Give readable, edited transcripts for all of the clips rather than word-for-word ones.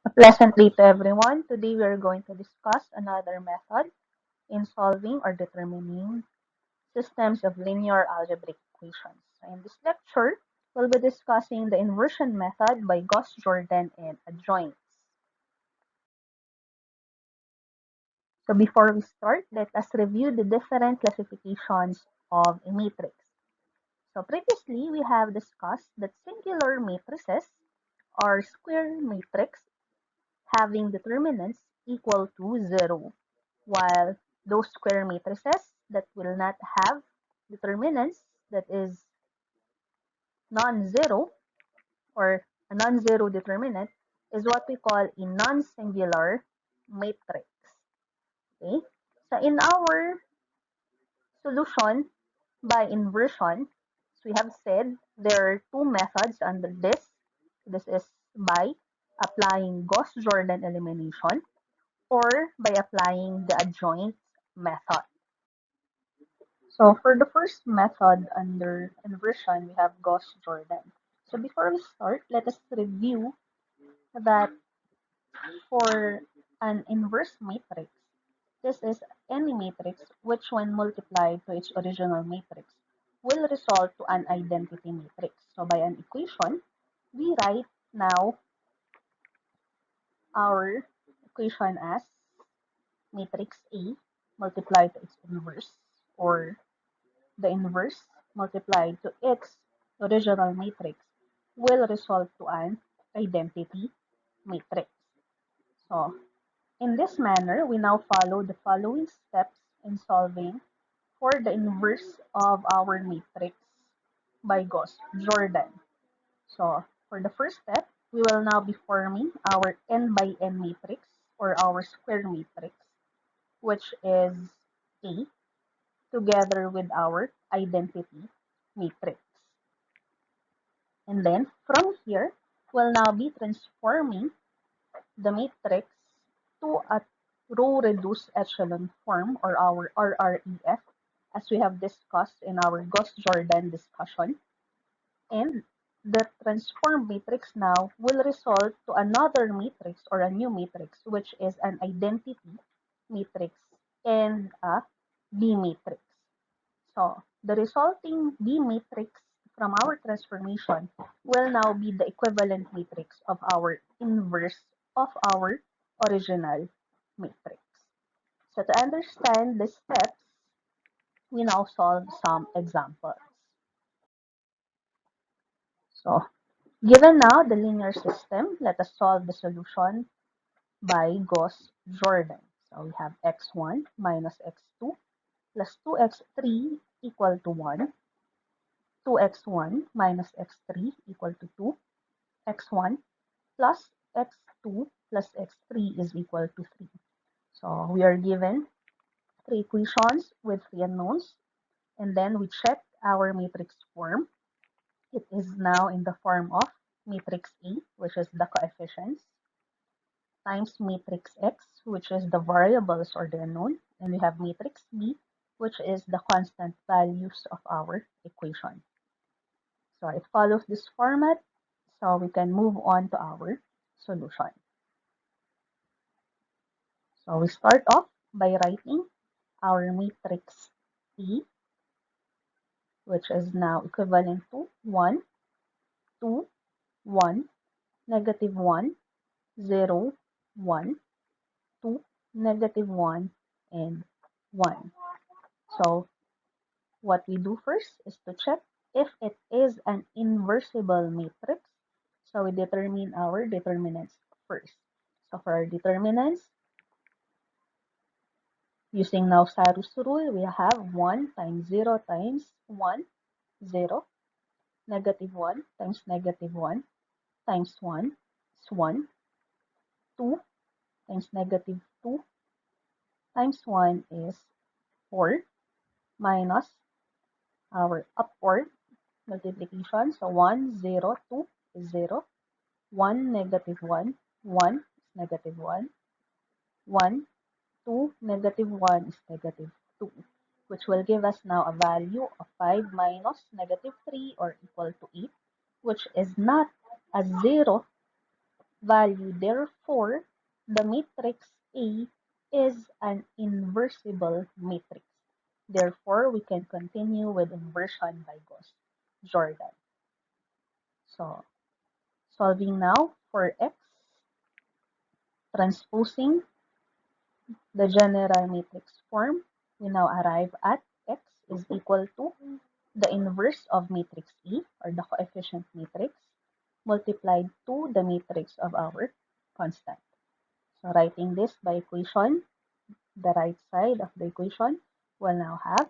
A pleasant day to everyone. Today we are going to discuss another method in solving or determining systems of linear algebraic equations. In this lecture, we'll be discussing the inversion method by Gauss-Jordan and adjoints. So before we start, let us review the different classifications of a matrix. So previously, we have discussed that singular matrices are square matrix having determinants equal to 0, while those square matrices that will not have determinants, that is non-zero or a non-zero determinant, is what we call a non-singular matrix. Okay? So in our solution by inversion, as we have said, there are two methods under this. This is by applying Gauss-Jordan elimination or by applying the adjoint method. So for the first method under inversion, we have Gauss-Jordan. So before we start, let us review that for an inverse matrix, this is any matrix which when multiplied to its original matrix will result to an identity matrix. So by an equation, we write now our equation as matrix A multiplied to its inverse, or the inverse multiplied to its original matrix will result to an identity matrix. So in this manner, we now follow the following steps in solving for the inverse of our matrix by Gauss-Jordan. So for the first step, we will now be forming our n by n matrix or our square matrix, which is A, together with our identity matrix. And then from here, we'll now be transforming the matrix to a row reduced echelon form, or our RREF, as we have discussed in our Gauss-Jordan discussion. And the transformed matrix now will result to another matrix or a new matrix, which is an identity matrix and a B matrix. So the resulting B matrix from our transformation will now be the equivalent matrix of our inverse of our original matrix. So to understand the steps, we now solve some examples. So given now the linear system, let us solve the solution by Gauss-Jordan. So we have x1 minus x2 plus 2x3 equal to 1. 2x1 minus x3 equal to 2. x1 plus x2 plus x3 is equal to 3. So we are given three equations with three unknowns, and then we check our matrix form. It is now in the form of matrix A, which is the coefficients, times matrix X, which is the variables or the unknown, and we have matrix B, which is the constant values of our equation. So it follows this format, so we can move on to our solution. So we start off by writing our matrix P, which is now equivalent to 1, 2, 1, negative 1, 0, 1, 2, negative 1, and 1. So what we do first is to check if it is an inversible matrix. So we determine our determinants first. So for our determinants, using now Saru's rule, we have 1 times 0 times 1, 0. Negative 1 times negative 1 times 1 is 1. 2 times negative 2 times 1 is 4, minus our upward multiplication. So 1, 0, 2 is 0. 1, negative 1, 1 is negative 1. 1, 2, negative 1 is negative 2, which will give us now a value of 5 minus negative 3 or equal to 8, which is not a 0 value. Therefore, the matrix A is an inversible matrix. Therefore, we can continue with inversion by Gauss-Jordan. So, solving now for X, transposing the general matrix form, we now arrive at X is equal to the inverse of matrix E, or the coefficient matrix, multiplied to the matrix of our constant. So writing this by equation, the right side of the equation will now have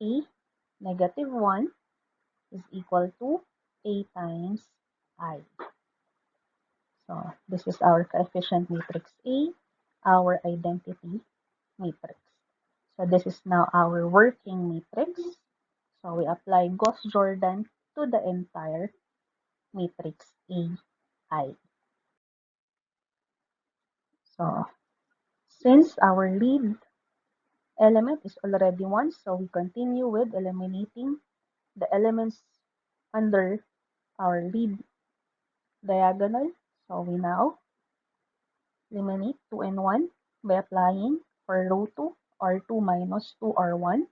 A negative 1 is equal to A times I. So this is our coefficient matrix A, our identity matrix. So this is now our working matrix. So we apply Gauss-Jordan to the entire matrix AI. So since our lead element is already 1, so we continue with eliminating the elements under our lead diagonal. So we now eliminate 2 and 1 by applying for row 2 R2 minus 2 R1,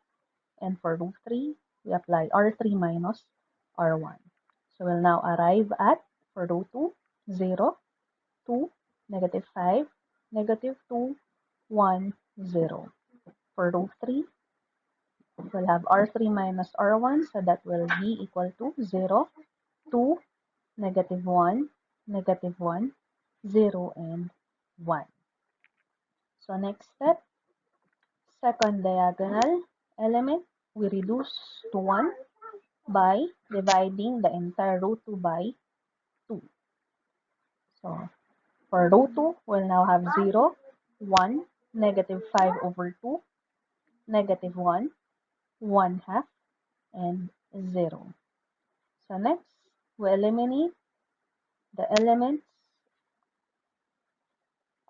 and for row 3 we apply R3 minus R1. So we'll now arrive at, for row 2, 0, 2, negative 5, negative 2, 1, 0. For row 3, we'll have R3 minus R1, so that will be equal to 0, 2, negative 1, negative 1, 0, and 1. So next step, second diagonal element, we reduce to 1 by dividing the entire row 2 by 2. So for row 2, we'll now have 0, 1, negative 5 over 2, negative 1, 1 half, and 0. So next, we eliminate the elements,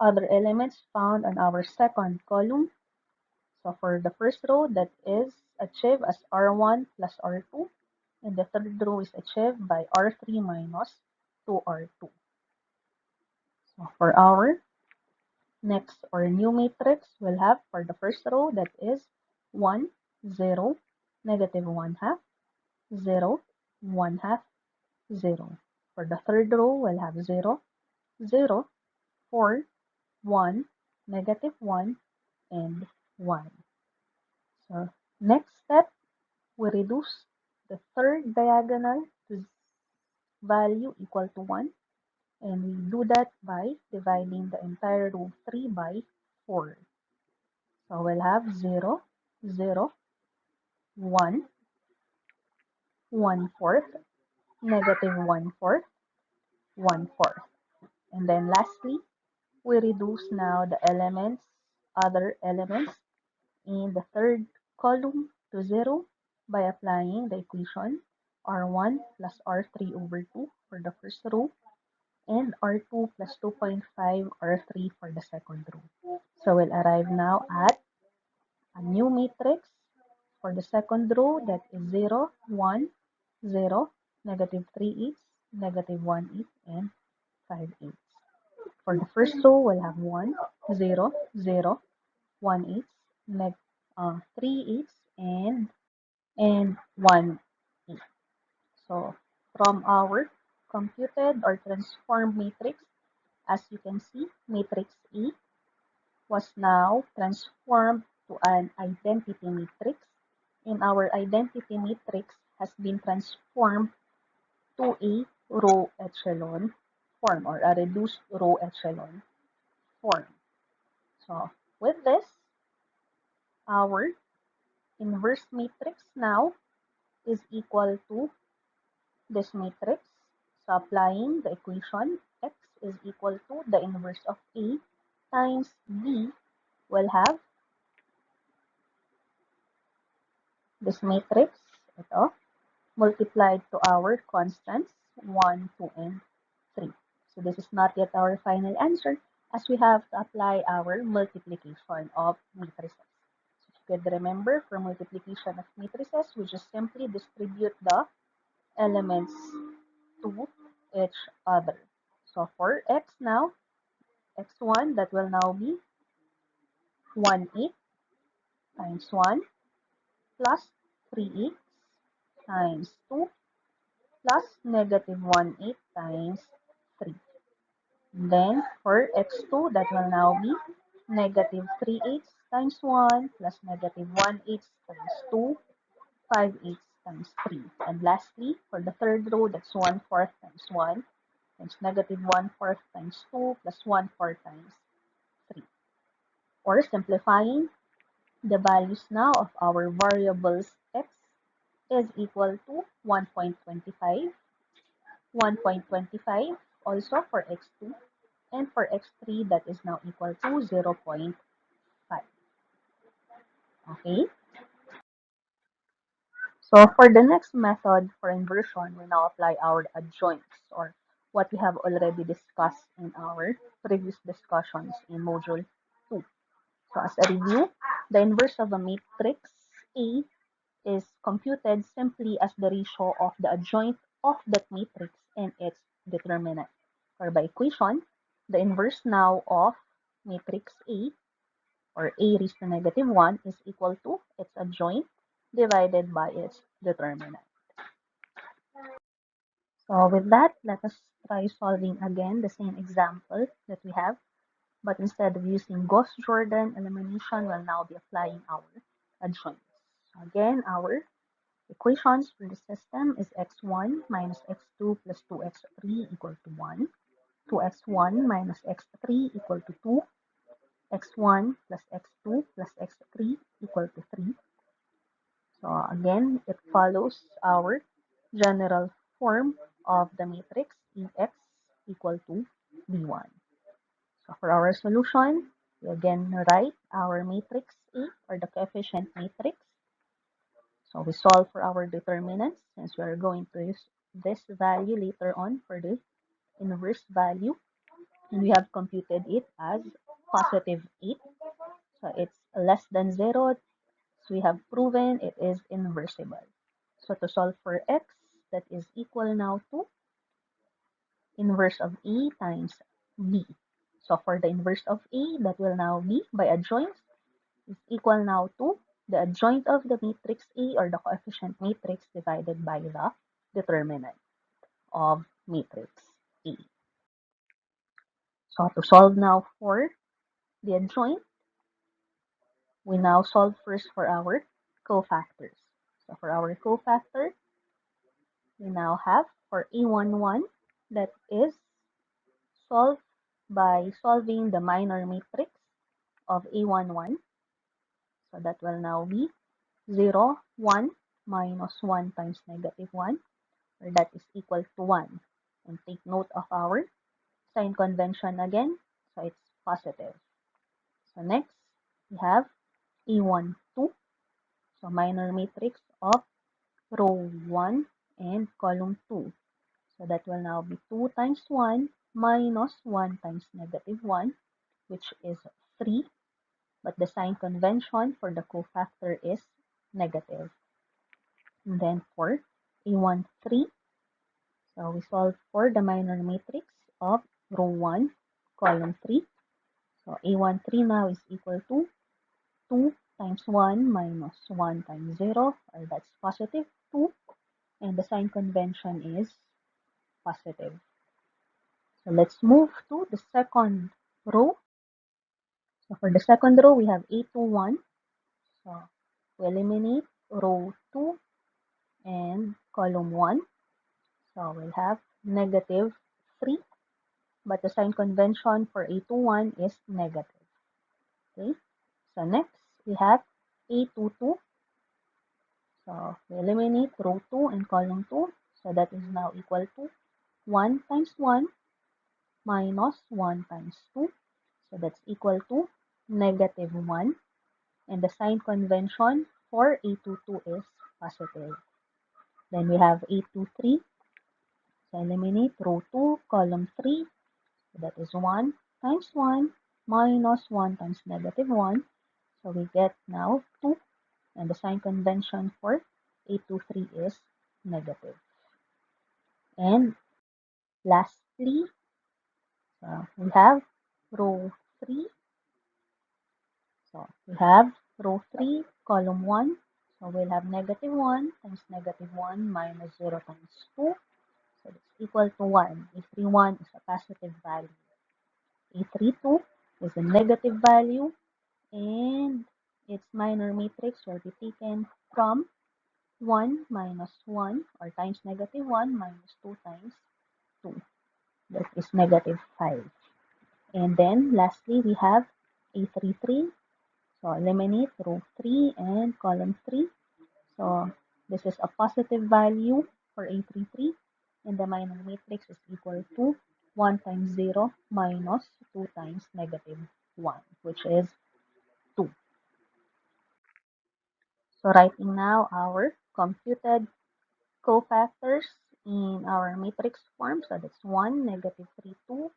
other elements found on our second column. So for the first row, that is achieved as R1 plus R2, and the third row is achieved by R3 minus 2R2. So for our next or new matrix, we'll have for the first row that is 1, 0, negative 1 half, 0, 1 half, 0. For the third row, we'll have 0, 0, 4, 1, negative 1, and 1. So next step, we reduce the third diagonal to value equal to 1. And we do that by dividing the entire row 3 by 4. So we'll have 0, 0, 1, 1/4, negative 1/4, 1/4. And then lastly, we reduce now the elements, other elements in the third column to 0 by applying the equation R1 plus R3 over 2 for the first row, and R2 plus 2.5 R3 for the second row. So we'll arrive now at a new matrix for the second row, that is 0, 1, 0, negative 3/8, negative 1/8, and 5/8. For the first row, we'll have 1, 0, 0, 1/8, 3/8, and 1/8. So from our computed or transformed matrix, as you can see, matrix E was now transformed to an identity matrix, and our identity matrix has been transformed to a row echelon form, or a reduced row echelon form. So with this, our inverse matrix now is equal to this matrix. So applying the equation, X is equal to the inverse of A times B, will have this matrix, ito, multiplied to our constants 1, 2, and 3. So this is not yet our final answer, as we have to apply our multiplication of matrices. So if you could remember, for multiplication of matrices, we just simply distribute the elements 2 each other. So for x now, x1, that will now be 1/8 times 1 plus 3x times 2 plus negative 1/8 times 3. Then for x2, that will now be negative 3/8 times 1 plus negative 1/8 times 2, 5/8 times 3. And lastly, for the third row, that's 1/4 times 1 times negative 1/4 times 2 plus 1/4 times 3. Or simplifying, the values now of our variables x is equal to 1.25, 1.25 also for x2, and for x3 that is now equal to 0.5. Okay, so for the next method for inversion, we now apply our adjoints, or what we have already discussed in our previous discussions in module 2. So as a review, the inverse of a matrix A is computed simply as the ratio of the adjoint of that matrix and its determinant. Or by equation, the inverse now of matrix A, or A raised to negative 1, is equal to its adjoint divided by its determinant. So with that, let us try solving again the same example that we have, but instead of using Gauss-Jordan elimination, we'll now be applying our adjoints. So again, our equations for the system is x1 minus x2 plus 2x3 equal to 1, 2x1 minus x3 equal to 2, x1 plus x2 plus x3 equal to 3. So again, it follows our general form of the matrix Ex equal to B1. So for our solution, we again write our matrix A, or the coefficient matrix. So we solve for our determinants since we are going to use this value later on for the inverse value. And we have computed it as positive 8. So it's less than 0. So we have proven it is inversible. So to solve for x, that is equal now to inverse of A times B. So for the inverse of A, that will now be by adjoint is equal now to the adjoint of the matrix A, or the coefficient matrix, divided by the determinant of matrix A. So to solve now for the adjoint, we now solve first for our cofactors. So for our cofactor, we now have for A11, that is solved by solving the minor matrix of A11. So that will now be 0, 1 minus 1 times negative 1, or that is equal to 1. And take note of our sign convention again, so it's positive. So next, we have A12, so minor matrix of row 1 and column 2. So that will now be 2 times 1 minus 1 times negative 1, which is 3. But the sign convention for the cofactor is negative. And then for A13, so we solve for the minor matrix of row 1, column 3. So A13 now is equal to 2 times 1 minus 1 times 0, or that's positive 2. And the sign convention is positive. So let's move to the second row. So for the second row, we have A21. So we eliminate row 2 and column 1. So we'll have negative 3, but the sign convention for A21 is negative. Okay, so next we have A22. So we eliminate row 2 and column 2. So that is now equal to 1 times 1 minus 1 times 2. So that's equal to negative 1. And the sign convention for A22 is positive. Then we have A23. So eliminate row 2, column 3. So that is 1 times 1 minus 1 times negative 1. So we get now 2. And the sign convention for A23 is negative. And Lastly, we have row 3. So we have row 3, column 1. So we'll have negative 1 times negative 1 minus 0 times 2. So it's equal to 1. A31 is a positive value. A32 is a negative value. And its minor matrix will be taken from 1 minus 1 or times negative 1 minus 2 times 2. That is negative 5. And then lastly, we have A33. So eliminate row 3 and column 3. So this is a positive value for A33. And the minor matrix is equal to 1 times 0 minus 2 times negative 1, which is 2. So writing now our computed cofactors in our matrix form. So that's 1, negative 3, 2,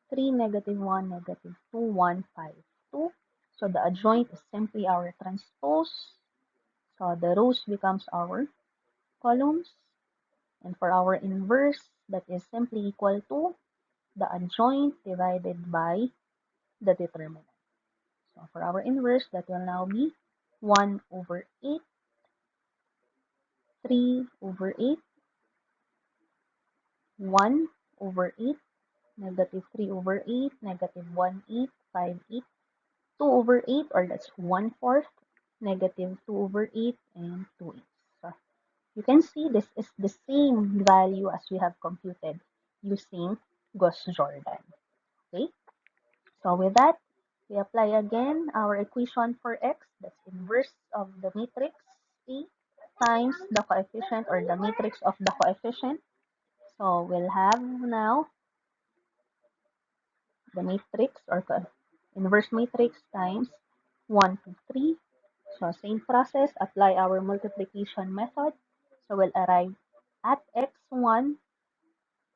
3, negative 1, negative 2, 1, 5, 2. So the adjoint is simply our transpose. So the rows becomes our columns. And for our inverse, that is simply equal to the adjoint divided by the determinant. So for our inverse, that will now be 1 over 8, 3 over 8, 1 over 8, negative 3 over 8, negative 1, 8, 5, 8, 2 over 8, or that's 1/4, negative 2 over 8, and 2 eighths. So you can see this is the same value as we have computed using Gauss-Jordan. Okay, so with that, we apply again our equation for x, that's inverse of the matrix A times the coefficient or the matrix of the coefficient. So we'll have now the matrix or inverse matrix times 1 to 3. So same process, apply our multiplication method. So we'll arrive at x1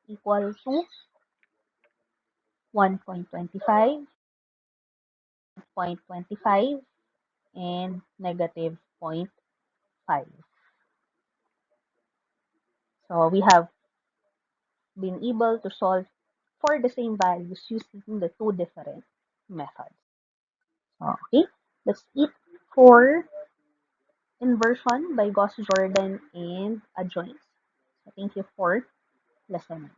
equal to 1.25, 0.25, and negative zero point 0.5. So we have been able to solve for the same values using the two different methods. Okay, that's it for inversion by Gauss-Jordan and adjoints. So thank you for listening.